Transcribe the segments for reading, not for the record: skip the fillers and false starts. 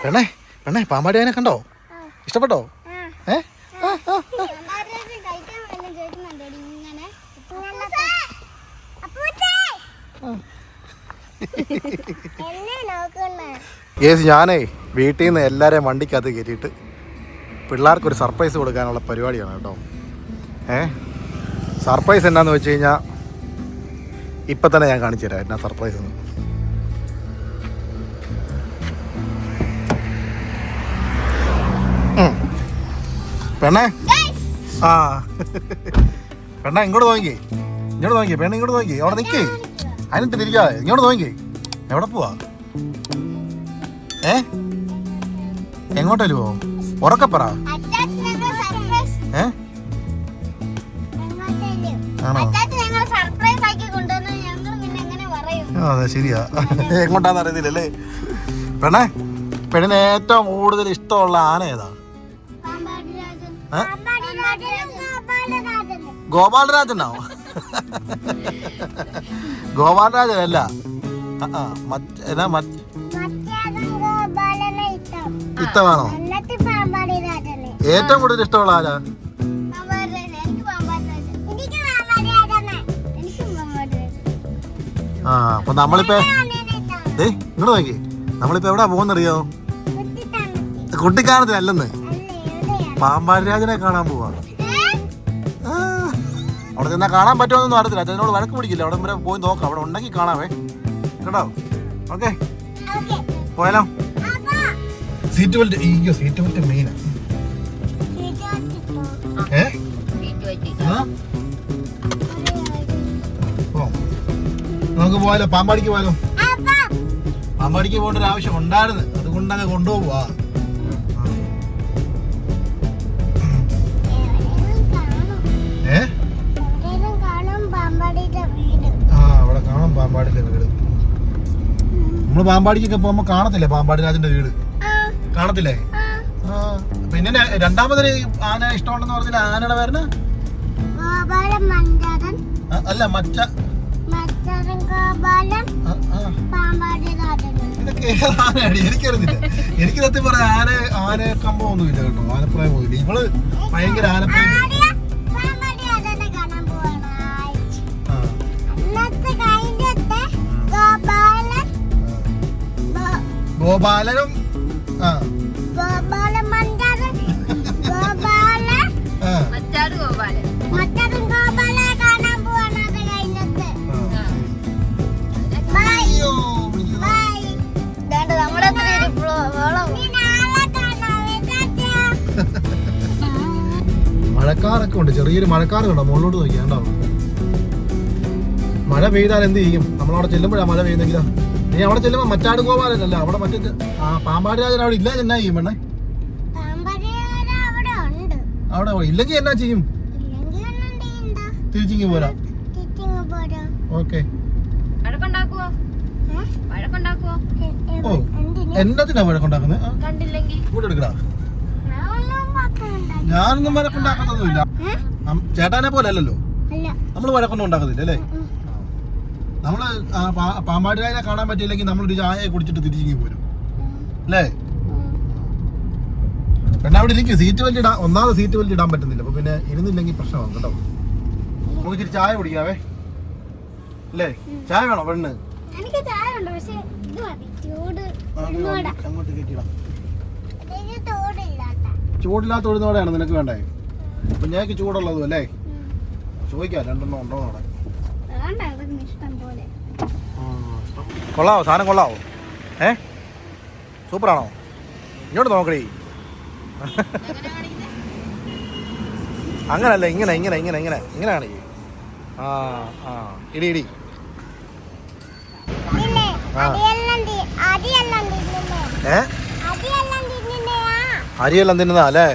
പെണ്ണേ പെണ്ണേ പാമ്പാടി അതിനെ കണ്ടോ? ഇഷ്ടപ്പെട്ടോ? ഞാനേ വീട്ടിൽ നിന്ന് എല്ലാവരെയും വണ്ടിക്കകത്ത് കയറ്റിയിട്ട് പിള്ളേർക്കൊരു സർപ്രൈസ് കൊടുക്കാനുള്ള പരിപാടിയാണ് കേട്ടോ. സർപ്രൈസ് എന്നാന്ന് വെച്ച് കഴിഞ്ഞാൽ ഇപ്പം തന്നെ ഞാൻ കാണിച്ചു തരാം എന്നാ സർപ്രൈസ്. പെണ്ണേ പെണ്ണ ഇങ്ങോട്ട് നോക്കി, പെണ്ണ ഇങ്ങോട്ട് നോക്കി, അവിടെ നിൽക്കേ, അതിനിട്ട് തിരിക്കാതെ ഇങ്ങോട്ട് നോക്കി. എവിടെ പോവാ? എങ്ങോട്ടല്ലോ? ഉറക്കപ്പറ. ആണോ? അതെ ശരിയാ. എങ്ങോട്ടാന്ന് അറിയത്തില്ലല്ലേ. പെണ്ണേ പെണ്ണിന് ഏറ്റവും കൂടുതൽ ഇഷ്ടമുള്ള ആന ഏതാ? ഗോപാലരാജനോ? ഗോപാലരാജനല്ല, ഇഷ്ടമാണോ? ഏറ്റവും കൂടുതൽ ഇഷ്ടമുള്ള ആരാ? അപ്പൊ നമ്മളിപ്പോ ഇങ്ങോട്ട് നോക്കി, നമ്മളിപ്പോ എവിടാ പോകുന്നറിയോ? കുട്ടിക്കാനത്തിനല്ലെന്ന്, പാമ്പാടി രാജനെ കാണാൻ പോവാ. അവിടെ ചെന്നാൽ കാണാൻ പറ്റുമെന്നൊന്നും അറിയത്തില്ല. അതിനോട് വഴക്ക് പിടിക്കില്ല. അവിടെ വരെ പോയി നോക്കാം, അവിടെ ഉണ്ടെങ്കിൽ കാണാവേ കേട്ടോ. ഓക്കെ പോയാലോ? സീറ്റ് ബെൽറ്റ്, അയ്യോ സീറ്റ് ബെൽറ്റ് മെയിനാ. നമുക്ക് പോയാലോ? പാമ്പാടിക്ക് പോയാലോ? പാമ്പാടിക്ക് പോകേണ്ട ഒരു ആവശ്യം ഉണ്ടായിരുന്നു, അതുകൊണ്ടങ്ങ് കൊണ്ടുപോവാ. അവിടെ കാണാം പാമ്പാടിന്റെ വീട്. നമ്മള് പാമ്പാടിക്കൊക്കെ പോകുമ്പോ കാണത്തില്ലേ പാമ്പാടി രാജന്റെ വീട്? കാണത്തില്ലേ? പിന്നെ രണ്ടാമതൊരു ആന ഇഷ്ടമുണ്ടെന്ന് പറഞ്ഞില്ല. ആനയുടെ പേരിന് അല്ല ഇതൊക്കെ ഏതാനയാണ് എനിക്കറിയത്തില്ല. എനിക്ക് സത്യം പറയാം ആന കമ്പം ഒന്നുമില്ല കേട്ടോ, ആനപ്രായം പോയില്ല. ഇവള് ഭയങ്കര ആനപ്രായം. ഗോപാലനും മഴക്കാറൊക്കെ ഉണ്ട്, ചെറിയൊരു മഴക്കാറ് കണ്ടോ? മുകളിലോട്ട് നോക്കിയാ ഉണ്ടാവും. മഴ പെയ്താൽ എന്ത് ചെയ്യും? നമ്മളവിടെ ചെല്ലുമ്പോഴാണ് മഴ പെയ്യുന്നെങ്കിലോ. നീ അവിടെ ചെല്ലുമ്പോ മറ്റാട് ഗോപാലനല്ല, അവിടെ മറ്റേ പാമ്പാടി രാജൻ അവിടെ ഇല്ല. എന്നാ ചെയ്യും പെണ്ണേ? അവിടെ ഇല്ലെങ്കിൽ എന്നാ ചെയ്യും? തിരിച്ചിങ്ങി പോരാ. ഓക്കെ ഓ എന്നതിനാ വഴക്കുണ്ടാക്കുന്നത്? കൂടെ എടുക്കടാ. ഞാനൊന്നും വഴക്കുണ്ടാക്കത്തൊന്നുമില്ല. ചേട്ടാനെ പോലെ അല്ലല്ലോ നമ്മള് വഴക്കൊന്നും ഉണ്ടാക്കത്തില്ല അല്ലേ? നമ്മള് പാമ്പാടി രാജനെ കാണാൻ പറ്റിയില്ലെങ്കിൽ നമ്മളൊരു ചായ കുടിച്ചിട്ട് തിരിച്ചിങ്ങി പോരും അല്ലേ? പിന്നെ അവിടെ ഇരിക്കും. സീറ്റ് ബെൽറ്റ് ഇടാൻ, ഒന്നാമത് സീറ്റ് ബെൽറ്റ് ഇടാൻ പറ്റുന്നില്ല. അപ്പൊ പിന്നെ ഇരുന്നില്ലെങ്കിൽ പ്രശ്നമാണ് കേട്ടോ. നമുക്ക് ഇച്ചിരി ചായ കുടിക്കാവേ അല്ലേ? ചായ വേണോ പെണ്ണ്? അങ്ങോട്ട് കയറ്റിടാം. ചൂടില്ലാത്ത ഉഴുന്നോടെയാണ് നിനക്ക് വേണ്ടേ? അപ്പൊ ഞങ്ങൾക്ക് ചൂടുള്ളതും അല്ലേ? ചോദിക്കാം രണ്ടെണ്ണം ഉണ്ടോ അവിടെ. കൊള്ളാവോ? സാധനം കൊള്ളാവോ? സൂപ്പറാണോ? ഇങ്ങോട്ട് നോക്കണേ. അങ്ങനല്ല, ഇങ്ങനെ ഇങ്ങനെ ഇങ്ങനെ ഇങ്ങനെ ഇങ്ങനെയാണ്. ഇടി ഇടി. അരിയെല്ലാം തിന്നുന്നതാ അല്ലേ?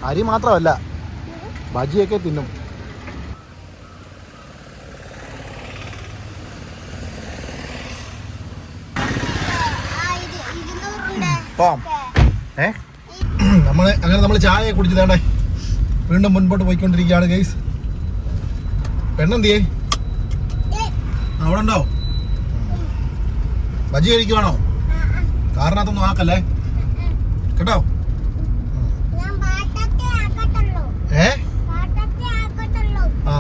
അരി മാത്രമല്ല, ബജിയൊക്കെ തിന്നും. പോം. നമ്മള് ചായ കുടിച്ചതേണ്ടേ വീണ്ടും മുൻപോട്ട് പോയിക്കൊണ്ടിരിക്കുകയാണ് ഗൈസ്. പെണ്ണെന്തിയേ? അവിടെ ഉണ്ടോ? ബജി കഴിക്കുവാണോ? കാറിനകത്തൊന്നും ആക്കല്ലേ കേട്ടോ.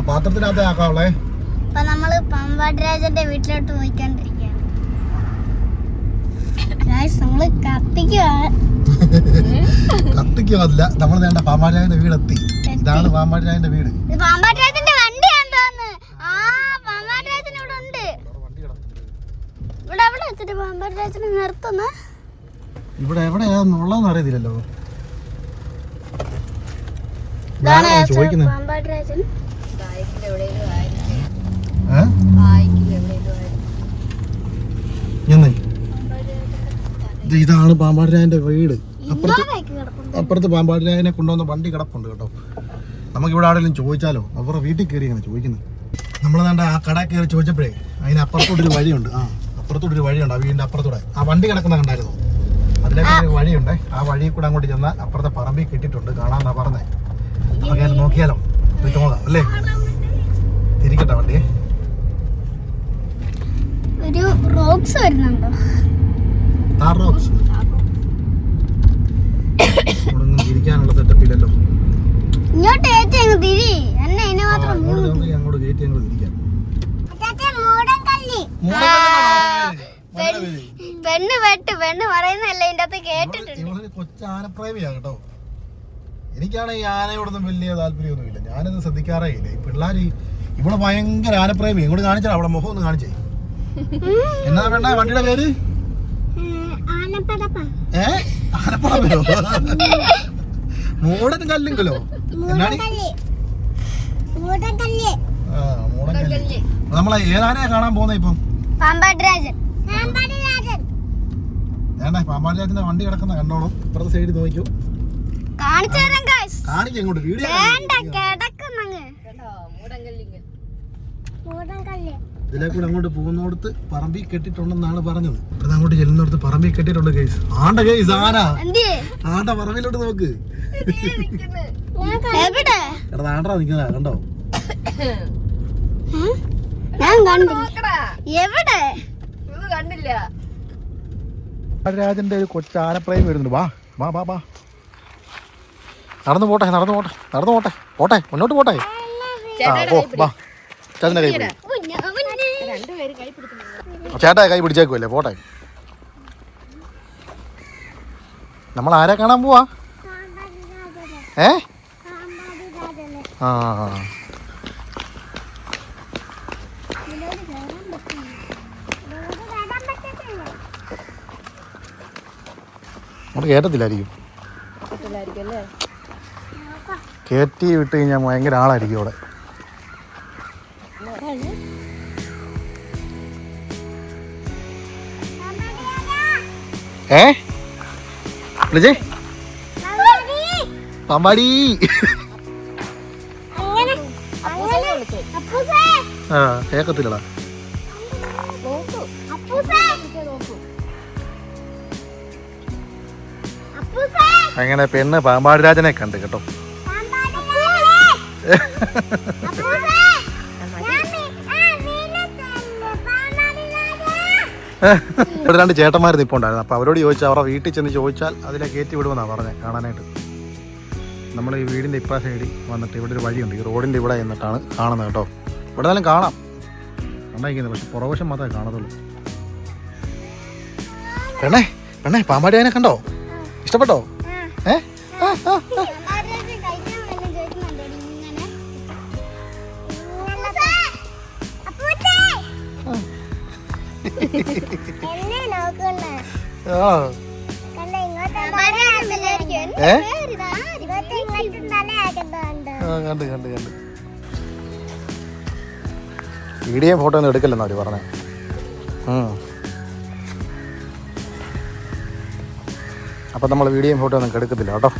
പാത്രത്തിനകത്തേ ആക്കാവളേ. ഇപ്പൊ നമ്മള് പാമ്പാടി രാജന്റെ വീട്ടിലോട്ട് പോയിക്കൊണ്ടിരിക്കുകയാണ്. നമ്മള് കത്തിക്കുമല്ല, നമ്മൾ വേണ്ട പാമ്പാടി രാജന്റെ വീടെത്തി. ഇതാണ് പാമ്പാടി രാജന്റെ വീട്. പാമ്പാടി രാജന്റെ വണ്ടിയാന്ന് തോന്നുന്നു. ആ പാമ്പാടി രാജൻ ഇവിടെ ഉണ്ട്. ഇവിടെ എവിടെ വെച്ചിട്ട് പാമ്പാടി രാജനെ നിർത്തുന്ന? ഇവിടെ എവിടെയാന്നുള്ളതെന്ന് അറിയത്തില്ലല്ലോ. പാമ്പാടി രാജൻ ഇതാണ് പാമ്പാടി രാജന്റെ വീട്. അപ്പുറത്ത് പാമ്പാടി രാജനെ കൊണ്ടുവന്ന വണ്ടി കിടപ്പുണ്ട് കേട്ടോ. നമുക്കിവിടെ ആരെങ്കിലും ചോദിച്ചാലോ? അവരുടെ വീട്ടിൽ കയറി ഇങ്ങനെ ചോദിക്കുന്നത്. നമ്മളതാണ്ട് ആ കട കയറി ചോദിച്ചപ്പോഴേ അതിനപ്പുറത്തോട്ടൊരു വഴിയുണ്ട്. അപ്പുറത്തോട്ടൊരു വഴിയുണ്ട്. ആ വീടിന്റെ അപ്പുറത്തൂടെ ആ വണ്ടി കിടക്കുന്ന കണ്ടായിരുന്നു. അതിലേക്ക് ഒരു വഴിയുണ്ട്. ആ വഴി കൂടെ അങ്ങോട്ട് ചെന്നാൽ അപ്പുറത്തെ പറമ്പിൽ കിട്ടിയിട്ടുണ്ട്. കാണാന്നാ പറഞ്ഞേ. നമുക്ക് നോക്കിയാലോ? നോക്കാം അല്ലേ? തിരിക്കട്ടെ വണ്ടിയെ. ഒരു റോക്സ് വരുന്നുണ്ടോ? തിരിക്കാനുള്ള സെറ്റപ്പ് ഇല്ലല്ലോ. ഇങ്ങോട്ട് തിരി എന്നെ മാത്രം അങ്ങോട്ട് കയറ്റി അങ്ങോട്ട് തിരിക്കാം. പെണ്ണ് പറയുന്നല്ലേ ഇതിന്റെ അകത്ത് കേട്ടിട്ടുണ്ട്. കൊച്ചാനപ്രേമിയാ കേട്ടോ. എനിക്കാണ് ഈ ആനയോടൊന്നും വലിയ താല്പര്യമൊന്നുമില്ല. ഞാനിത് ശ്രദ്ധിക്കാറേ ഇല്ല. ഈ പിള്ളേര് ഇവിടെ ഭയങ്കര ആനപ്രേമി. ഇങ്ങോട്ട് കാണിച്ചാൽ അവിടെ മുഖം ഒന്ന് കാണിച്ചേ. എന്നാ വേണ്ട വണ്ടിയുടെ പേര്? ആനപ്പടപ്പോ? മൂടൻ കല്ലുങ്കലോ? നമ്മളെ ഏതാനയാ കാണാൻ പോകുന്ന ഇപ്പം? പാമ്പാടി രാജൻ. വേണ്ട, പാമ്പാടി രാജന്റെ വണ്ടി കിടക്കുന്ന കണ്ടോളൂ. ഇപ്പുറത്തെ സൈഡിൽ നോക്കൂ. കാണിക്കാം ഇങ്ങോട്ട്. വീഡിയോ ഇതിലേക്കൂടെ അങ്ങോട്ട് പോകുന്നോടത്ത് പറമ്പിൽ കെട്ടിട്ടുണ്ടെന്നാണ് പറഞ്ഞത്. ഇപ്പൊ അങ്ങോട്ട് ചെല്ലുന്നോടത്ത് പറമ്പിൽ കെട്ടിട്ടുണ്ട് കേസ്. ആണ്ട കേസ് ആന. ആണ്ട പറമ്പിലോട്ട് നോക്ക്. ആണ്ടാ നിക്കുന്നതാ കണ്ടോ? രാജന്റെ ഒരു കൊച്ചാനപ്രയം വരുന്നുണ്ട്. വാ വാ വാ വാ. നടന്നു പോട്ടെ മുന്നോട്ട് പോട്ടെ. വാ ചേട്ടൻ്റെ കൈ പിടി. ചേട്ടാ കൈ പിടിച്ചേക്കുമല്ലേ? പോട്ടെ. നമ്മൾ ആരെ കാണാൻ പോവാ? ആ അങ്ങോട്ട് കേട്ടത്തില്ലായിരിക്കും. കയറ്റി വിട്ട് കഴിഞ്ഞാൽ ഭയങ്കര ആളായിരിക്കും അവിടെ. വിളിച്ചേ പാമ്പാടി. ആ കേക്കത്തില്ലടാ. അങ്ങനെ പെണ്ണ് പാമ്പാടി രാജനെ കണ്ട് കേട്ടോ. ഇവിടെ രണ്ട് ചേട്ടന്മാർ നിൽപ്പുണ്ടായിരുന്നു. അപ്പോൾ അവരോട് ചോദിച്ചാൽ അവരുടെ വീട്ടിൽ ചെന്ന് ചോദിച്ചാൽ അതിലെ കയറ്റി വിടുമെന്നാണ് പറഞ്ഞത് കാണാനായിട്ട്. നമ്മൾ ഈ വീടിൻ്റെ ഇപ്പുറ സൈഡിൽ വന്നിട്ട് ഇവിടെ ഒരു വഴിയുണ്ട്. ഈ റോഡിൻ്റെ ഇവിടെ എന്നിട്ടാണ് കാണുന്നത് കേട്ടോ. ഇവിടെ നിന്നാലും കാണാം കണ്ടായിരിക്കുന്നത്. പക്ഷെ പുറവശം മാത്രമേ കാണത്തുള്ളൂ. പെണ്ണേ പാമ്പാടി അതിനെ കണ്ടോ? ഇഷ്ടപ്പെട്ടോ? കണ്ട് വീഡിയോ ഫോട്ടോ ഒന്നും എടുക്കല്ലെന്നാ അവര് പറഞ്ഞേ. അപ്പം നമ്മൾ വീഡിയോയും ഫോട്ടോ ഒന്നും എടുക്കത്തില്ല കേട്ടോ.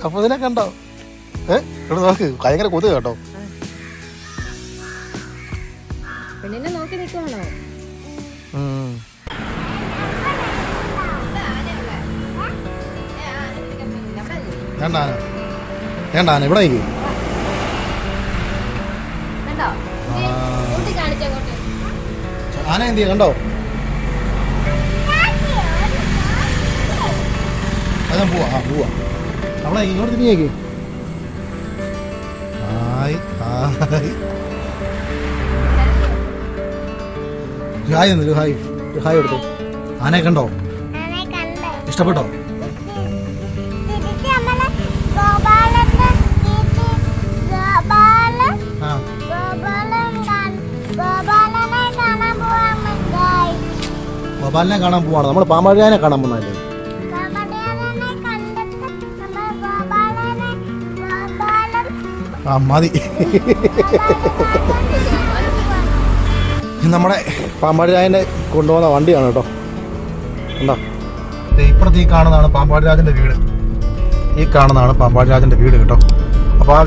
അപ്പോൾ ഇതിനെ കണ്ടോ? ഇവിടെ നോക്ക്, ഭയങ്കര കൊതുക് കേട്ടോ. വേണ്ട ആന ഇവിടെ നിൽക്കും. ആന എന്ത് ചെയ്യാ കണ്ടോ? അത് ഞാൻ പോവാ അവിടെ ഇങ്ങോട്ട് തിരിഞ്ഞേക്ക്. ഹായ് ഹായ് കൊടുത്തു. ആനയെ കണ്ടോ? ഇഷ്ടപ്പെട്ടോ? ഗോപാലിനെ കാണാൻ പോവാണ്. നമ്മൾ പാമ്പാടിയാനെ കാണാൻ പോകുന്നതല്ലേ? ആ മതി. നമ്മുടെ പാമ്പാടിരാജനെ കൊണ്ടുപോകുന്ന വണ്ടിയാണ് കേട്ടോ. എന്താ ഇപ്പുറത്ത് ഈ കാണുന്നതാണ് പാമ്പാടിരാജൻ്റെ വീട്. ഈ കാണുന്നതാണ് പാമ്പാടിരാജൻ്റെ വീട് കേട്ടോ. അപ്പോൾ ആ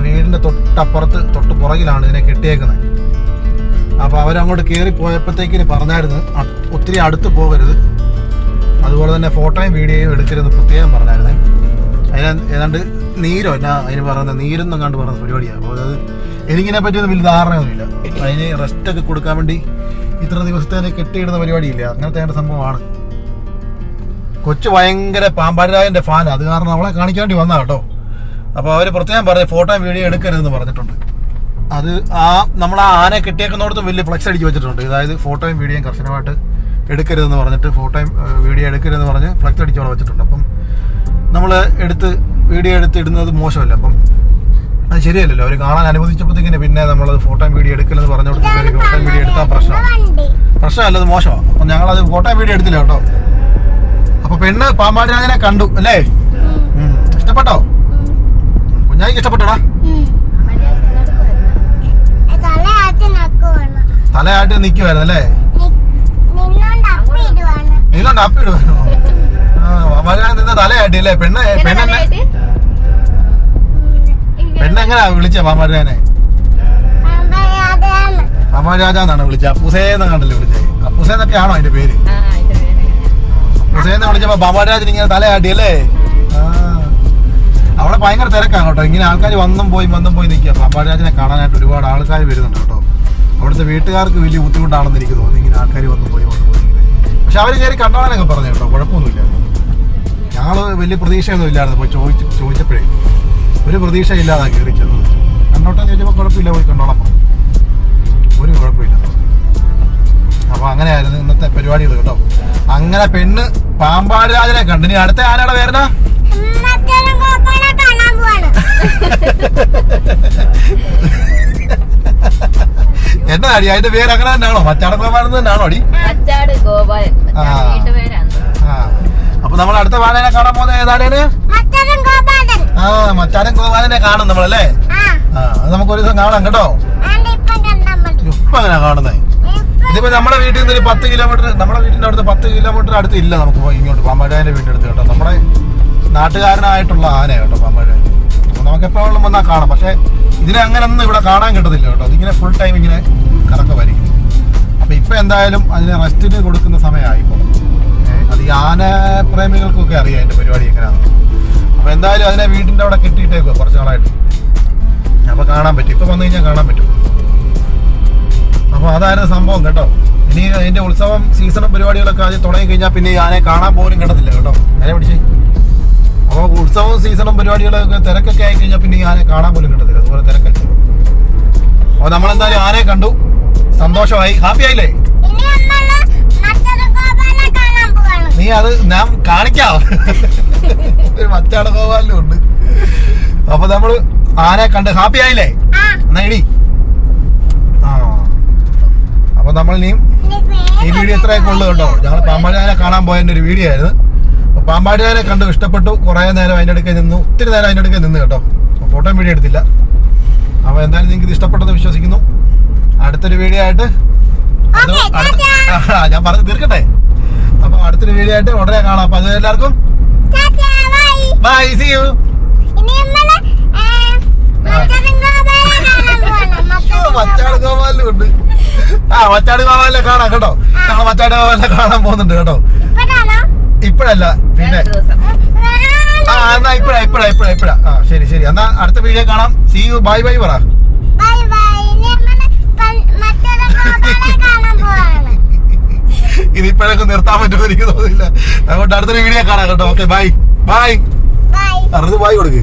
വീടിൻ്റെ തൊട്ടപ്പുറത്ത് തൊട്ട് പുറകിലാണ് ഇതിനെ കെട്ടിയേക്കുന്നത്. അപ്പോൾ അവരങ്ങോട്ട് കയറി പോയപ്പോഴത്തേക്കിന് പറഞ്ഞായിരുന്നു ഒത്തിരി അടുത്ത് പോകരുത്, അതുപോലെ തന്നെ ഫോട്ടോയും വീഡിയോയും എടുക്കരുതെന്ന് പ്രത്യേകം പറഞ്ഞായിരുന്നേ. അതിന് ഏതാണ്ട് നീരോ എന്നാ അതിന് പറയുന്നത്, നീരെന്നും കണ്ട് പറയുന്ന പരിപാടിയാണ്. അപ്പോൾ അത് എനിക്കിനെ പറ്റിയൊന്നും വലിയ ധാരണയൊന്നുമില്ല. അതിന് റെസ്റ്റൊക്കെ കൊടുക്കാൻ വേണ്ടി ഇത്ര ദിവസത്തേനെ കെട്ടിയിടുന്ന പരിപാടിയില്ല, അങ്ങനത്തെ സംഭവമാണ്. കൊച്ചു ഭയങ്കര പാമ്പാടിരാജൻ്റെ ഫാൻ, അത് കാരണം അവളെ കാണിക്കാൻ വേണ്ടി വന്നാ കേട്ടോ. അപ്പോൾ അവർ പ്രത്യേകം പറഞ്ഞ് ഫോട്ടോയും വീഡിയോ എടുക്കരുതെന്ന് പറഞ്ഞിട്ടുണ്ട്. അത് നമ്മൾ ആ ആനയെ കെട്ടിയേക്കുന്നിടത്തും വലിയ ഫ്ലെക്സ് അടിച്ച് വെച്ചിട്ടുണ്ട്. അതായത് ഫോട്ടോയും വീഡിയോയും കർശനമായിട്ട് എടുക്കരുതെന്ന് പറഞ്ഞിട്ട്, ഫോട്ടോയും വീഡിയോ എടുക്കരുതെന്ന് പറഞ്ഞ് ഫ്ലെക്സ് അടിച്ചോടെ വെച്ചിട്ടുണ്ട്. അപ്പം നമ്മൾ വീഡിയോ എടുത്തിടുന്നത് മോശമല്ല. അപ്പം അത് ശരിയല്ലല്ലോ. അവർ കാണാൻ അനുവദിച്ചപ്പോഴത്തേക്കിന് പിന്നെ നമ്മളത് ഫോട്ടോയും വീഡിയോ എടുക്കലെന്ന് പറഞ്ഞുകൊണ്ട് ഫോട്ടോയും വീഡിയോ എടുത്താൽ പ്രശ്നമല്ല, അത് മോശമാണ്. അപ്പം ഞങ്ങളത് ഫോട്ടോയും വീഡിയോ എടുത്തില്ല കേട്ടോ. അപ്പൊ പെണ്ണ് പാമ്പാടിരാജനെ കണ്ടു അല്ലേ? ഇഷ്ടപ്പെട്ടോ? കുഞ്ഞായിക്ക് ഇഷ്ടപ്പെട്ടോടാ? തലയാട്ടി നിൽക്കുവായിരുന്നു അല്ലേ? നിന്നോണ്ട് അപ്പിടുവായിരുന്നു. പാമ്പാടിരാജൻ നിന്ന് തലയാട്ടി അല്ലേ? പെണ്ണെങ്ങനാ വിളിച്ച പാമ്പാടിരാജനെ? പാമ്പാടിരാജാന്നാണ് വിളിച്ചത്. അപ്പൂസേന്ന് കണ്ടല്ലേ വിളിച്ചത്? അപ്പൂസേന്നൊക്കെ ആണോ അതിന്റെ പേര്? അപ്പൂസേന്ന് വിളിച്ചപ്പോ പാമ്പാടിരാജൻ ഇങ്ങനെ തലയാട്ടി അല്ലേ? അവിടെ ഭയങ്കര തിരക്കാണ് കേട്ടോ. ഇങ്ങനെ ആൾക്കാർ വന്നും പോയി നിൽക്കുക. പാമ്പാടിരാജനെ കാണാനായിട്ട് ഒരുപാട് ആൾക്കാർ വരുന്നുണ്ട് കേട്ടോ. അവിടുത്തെ വീട്ടുകാർക്ക് വലിയ ബുദ്ധിമുട്ടാണെന്ന് എനിക്ക് തോന്നുന്നു, ഇങ്ങനെ ആൾക്കാർ വന്നു പോയി ഇങ്ങനെ. പക്ഷെ അവർ കയറി കണ്ടോളാനൊക്കെ പറഞ്ഞു കേട്ടോ, കുഴപ്പമൊന്നുമില്ല. ഞങ്ങൾ വലിയ പ്രതീക്ഷയൊന്നും ഇല്ലായിരുന്നു. പോയി ചോദിച്ചപ്പോഴേ ഒരു പ്രതീക്ഷ ഇല്ലാതെ കയറി ചെന്നത്. കണ്ടോട്ടെന്ന് ചോദിച്ചപ്പോൾ കുഴപ്പമില്ല, പോയി കണ്ടോളാം, ഒരു കുഴപ്പമില്ല. അപ്പോൾ അങ്ങനെയായിരുന്നു ഇന്നത്തെ പരിപാടികൾ കേട്ടോ. അങ്ങനെ പെണ്ണ് പാമ്പാടിരാജനെ കണ്ടു. ഇനി അടുത്ത ആനയുടെ പേരെന്നാ? എന്നാ അടി അതിന്റെ പേര് അങ്ങനെ തന്നെയാണോ? മച്ചാട് ഗോപാലൻ തന്നെയാണോ അടി? അപ്പൊ നമ്മൾ അടുത്ത വാനനെ കാണാൻ പോകുന്നത് ഏതാണ്? മച്ചാടൻ ഗോപാലനെ കാണും നമ്മളല്ലേ? അത് നമുക്ക് ഒരു ദിവസം കാണാം കേട്ടോ. ഇപ്പൊ അങ്ങനെ കാണുന്നേ. ഇതിപ്പോ നമ്മുടെ വീട്ടിൽ നിന്ന് ഒരു 10 കിലോമീറ്റർ, നമ്മുടെ വീടിന്റെ അടുത്ത് 10 കിലോമീറ്റർ അടുത്ത് ഇല്ല നമുക്ക് ഇങ്ങോട്ട് പാമ്പാടിരാജന്റെ വീടിന്റെ അടുത്ത് കേട്ടോ. നമ്മുടെ നാട്ടുകാരനായിട്ടുള്ള ആന കേട്ടോ പാമ്പാടിരാജൻ. അപ്പൊ നമുക്ക് എപ്പോഴും വന്നാൽ കാണാം. പക്ഷെ ഇതിനെ അങ്ങനെ ഒന്നും ഇവിടെ കാണാൻ കിട്ടത്തില്ല കേട്ടോ. അതിങ്ങനെ ഫുൾ ടൈം ഇങ്ങനെ കറക്കമായിരിക്കും. അപ്പൊ ഇപ്പൊ എന്തായാലും അതിന് റെസ്റ്റിന് കൊടുക്കുന്ന സമയമായി. ഇപ്പൊ അത് ഈ ആന പ്രേമികൾക്കൊക്കെ അറിയാം അതിന്റെ പരിപാടി എങ്ങനെയാണ്. അപ്പൊ എന്തായാലും അതിനെ വീടിന്റെ അവിടെ കെട്ടിയിട്ടേക്കോ കുറച്ച് നാളായിട്ട്. അപ്പൊ കാണാൻ പറ്റും, ഇപ്പൊ വന്നു കഴിഞ്ഞാൽ കാണാൻ പറ്റും. അപ്പൊ അതായിരുന്നു സംഭവം കേട്ടോ. ഇനി അതിന്റെ ഉത്സവം സീസണും പരിപാടികളൊക്കെ ആദ്യം തുടങ്ങി കഴിഞ്ഞാൽ പിന്നെ ഈ ആനയെ കാണാൻ പോലും കിട്ടത്തില്ല കേട്ടോ. നേരെ പിടിച്ച്. അപ്പോൾ ഉത്സവവും സീസണും പരിപാടികളൊക്കെ തിരക്കൊക്കെ ആയി കഴിഞ്ഞാൽ പിന്നെ ഈ ആനയെ കാണാൻ പോലും കിട്ടത്തില്ല, അതുപോലെ തിരക്കൊക്കെ. അപ്പോൾ നമ്മളെന്തായാലും ആനയെ കണ്ടു, സന്തോഷമായി, ഹാപ്പി ആയില്ലേ? നീ അത് ഞാൻ കാണിക്കാം, മച്ചാട് ഗോപാലിനും ഉണ്ട്. അപ്പൊ നമ്മള് ആനയെ കണ്ട് ഹാപ്പി ആയില്ലേ? എന്നാ ഇടി. അപ്പൊ നമ്മൾ ഇനിയും ഈ വീഡിയോ എത്രയൊക്കെ ഉള്ളു കേട്ടോ. ഞങ്ങൾ പാമ്പാടിയാനെ കാണാൻ പോയതിന്റെ ഒരു വീഡിയോ ആയിരുന്നു. അപ്പൊ പാമ്പാടിയാനെ കണ്ടു, ഇഷ്ടപ്പെട്ടു. കുറെ നേരം അതിന്റെ അടുക്കൽ നിന്നു, ഒത്തിരി നേരം അതിന്റെ അടുക്കൽ നിന്ന് കേട്ടോ. ഫോട്ടോയും വീഡിയോ എടുത്തില്ല. അപ്പൊ എന്തായാലും നിങ്ങൾക്ക് ഇത് ഇഷ്ടപ്പെട്ടെന്ന് വിശ്വസിക്കുന്നു. അടുത്തൊരു വീഡിയോ ആയിട്ട് ഞാൻ പറഞ്ഞു തീർക്കട്ടെ. അപ്പൊ അടുത്തൊരു വീഡിയോ ആയിട്ട് ഉടനെ കാണാം. അപ്പൊ അത് എല്ലാവർക്കും ബൈ, സീ യു. മച്ചാട് ഗോപാലിനും ഉണ്ട്. മച്ചാട് ഗോപാലിനെ കാണാം കേട്ടോ. ഞങ്ങൾ മച്ചാട് ഗോപാലിനെ കാണാൻ പോകുന്നുണ്ട് കേട്ടോ. ഇപ്പഴല്ല, പിന്നെ എന്നാ ഇപ്പഴാ ആ ശരി ശരി എന്നാ അടുത്ത വീഡിയോ കാണാം. See you, bye bye പറ. Bye bye. ഇനി നമ്മള് മറ്റൊരു ബ്ലോഗിനെ കാണാൻ പോവാണ്. ഇതിപ്പോഴൊക്കെ നിർത്താൻ പറ്റുമെന്ന് എനിക്ക് തോന്നുന്നില്ല. അതുകൊണ്ട് അടുത്തൊരു വീഡിയോ കാണാം കേട്ടോ. Okay bye bye. ബൈ. അറിഞ്ഞ് ബൈ കൊടുക്ക്.